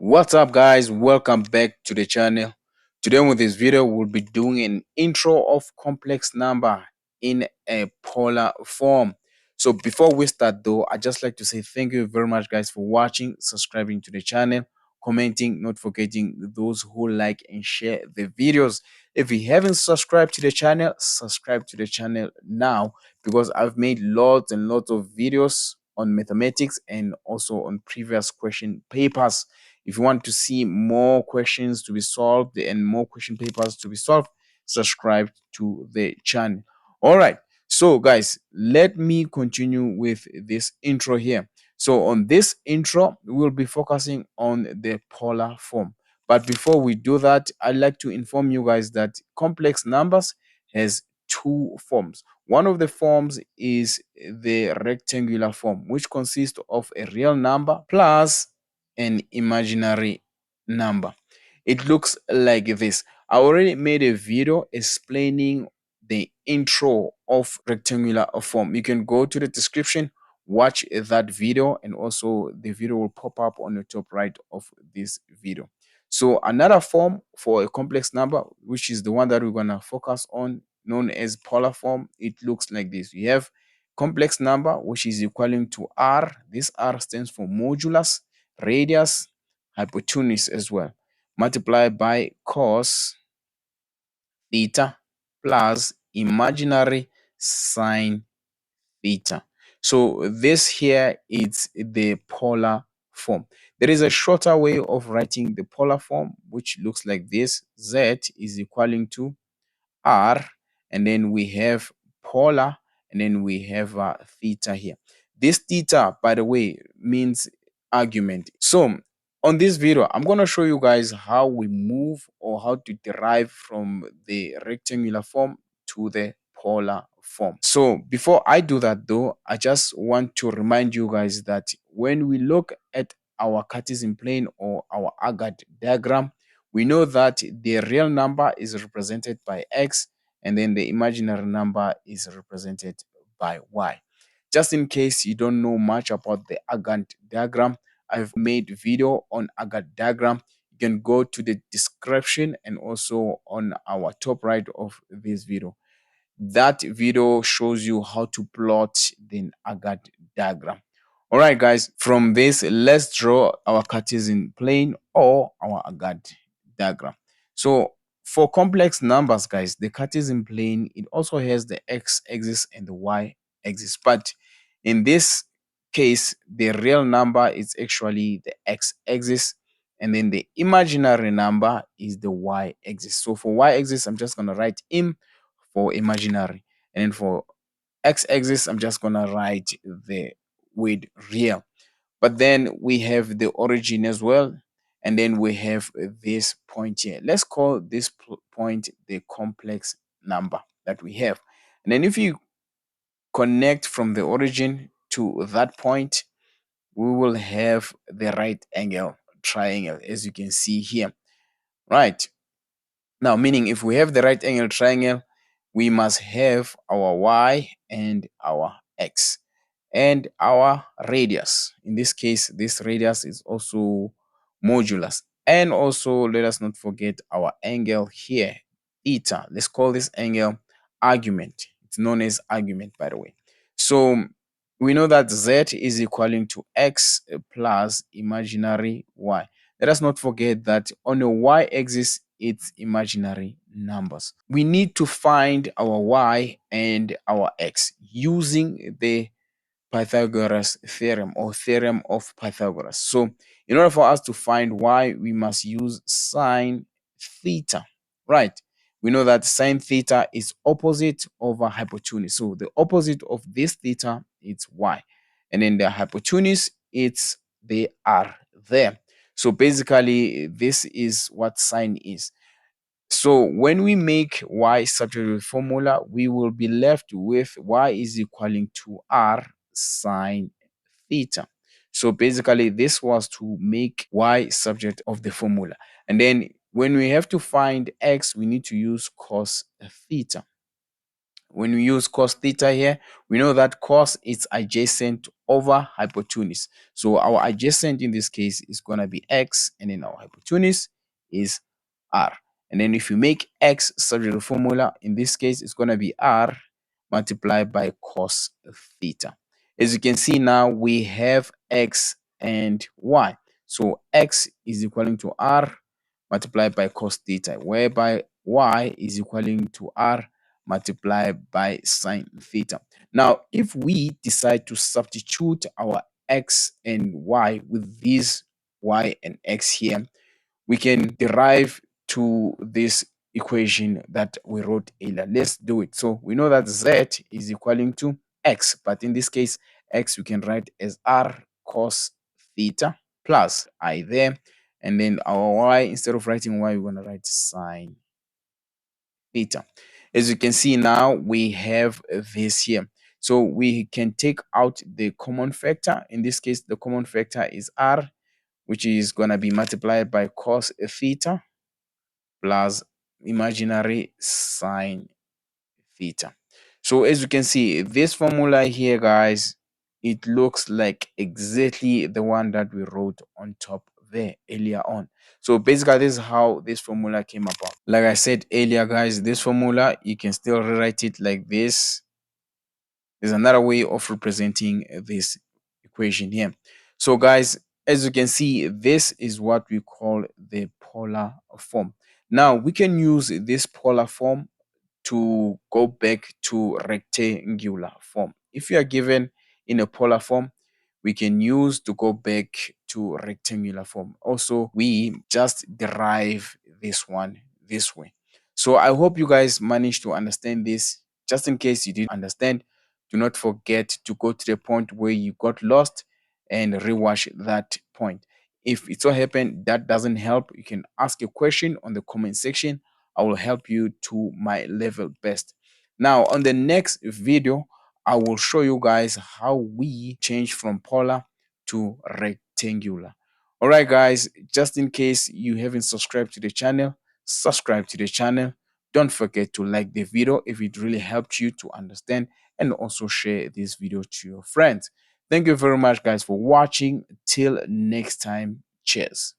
What's up, guys? Welcome back to the channel. Today with this video we'll be doing an intro of complex number in a polar form. So before we start though, I just like to say thank you very much, guys, for watching, subscribing to the channel, commenting, not forgetting those who like and share the videos. If you haven't subscribed to the channel, subscribe to the channel now, because I've made lots and lots of videos on mathematics and also on previous question papers. If you want to see more questions to be solved and more question papers to be solved, subscribe to the channel. All right. So, guys, let me continue with this intro here. So, on this intro, we'll be focusing on the polar form. But before we do that, I'd like to inform you guys that complex numbers has two forms. One of the forms is the rectangular form, which consists of a real number plus an imaginary number. It looks like this. I already made a video explaining the intro of rectangular form. You can go to the description, watch that video, and also the video will pop up on the top right of this video. So another form for a complex number, which is the one that we're going to focus on, known as polar form, it looks like this. You have complex number, which is equaling to r. This r stands for modulus, radius, hypotenuse as well, multiplied by cos theta plus imaginary sine theta. So this here is the polar form. There is a shorter way of writing the polar form, which looks like this. Z is equaling to r, and then we have polar, and then we have theta here. This theta, by the way, means argument. So on this video, I'm going to show you guys how we move or how to derive from the rectangular form to the polar form. So before I do that though, I just want to remind you guys that when we look at our Cartesian plane or our Agad diagram, we know that the real number is represented by x, and then the imaginary number is represented by y. Just in case you don't know much about the Agad diagram, I've made video on Agad diagram. You can go to the description and also on our top right of this video. That video shows you how to plot the Agad diagram. All right, guys, from this, let's draw our Cartesian plane or our Agad diagram. So for complex numbers, guys, the Cartesian plane, it also has the x-axis and the y-axis. But in this case, the real number is actually the x-axis, and then the imaginary number is the y-axis. So for y-axis, I'm just going to write m for imaginary. And then for x-axis, I'm just going to write the with real. But then we have the origin as well. And then we have this point here. Let's call this point the complex number that we have. And then if you connect from the origin to that point, we will have the right angle triangle, as you can see here. Right. Now, meaning if we have the right angle triangle, we must have our y and our x and our radius. In this case, this radius is also modulus. And also, let us not forget our angle here, theta. Let's call this angle argument. It's known as argument, by the way. So we know that z is equaling to x plus imaginary y. Let us not forget that on the y-axis, it's imaginary numbers. We need to find our y and our x using the Pythagoras theorem or theorem of Pythagoras. So in order for us to find y, we must use sine theta, right? We know that sine theta is opposite over hypotenuse. So the opposite of this theta is y. And then the hypotenuse, it's the r there. So basically, this is what sine is. So when we make y substitute with formula, we will be left with y is equaling to r sine theta. So basically, this was to make y subject of the formula. And then when we have to find x, we need to use cos theta. When we use cos theta here, we know that cos is adjacent over hypotenuse. So our adjacent in this case is going to be x, and then our hypotenuse is r. And then if you make x subject to formula, in this case, it's going to be r multiplied by cos theta. As you can see now, we have x and y. So x is equaling to r multiplied by cos theta, whereby y is equaling to r multiplied by sine theta. Now, if we decide to substitute our x and y with these y and x here, we can derive to this equation that we wrote earlier. Let's do it. So we know that z is equaling to x, but in this case, x we can write as r cos theta plus I there. And then our y, instead of writing y, we're going to write sine theta. As you can see now, we have this here. So we can take out the common factor. In this case, the common factor is r, which is going to be multiplied by cos theta plus imaginary sine theta. So as you can see, this formula here, guys, it looks like exactly the one that we wrote on top there earlier on. So basically, this is how this formula came about. Like I said earlier, guys, this formula, you can still rewrite it like this. There's another way of representing this equation here. So guys, as you can see, this is what we call the polar form. Now we can use this polar form to go back to rectangular form. If you are given in a polar form, we can use to go back to rectangular form. Also, we just derive this one this way. So I hope you guys managed to understand this. Just in case you didn't understand, do not forget to go to the point where you got lost and rewatch that point. If it so happen that doesn't help, you can ask a question on the comment section. I will help you to my level best. Now, on the next video, I will show you guys how we change from polar to rectangular. All right, guys, just in case you haven't subscribed to the channel, subscribe to the channel. Don't forget to like the video if it really helped you to understand, and also share this video to your friends. Thank you very much, guys, for watching. Till next time, cheers.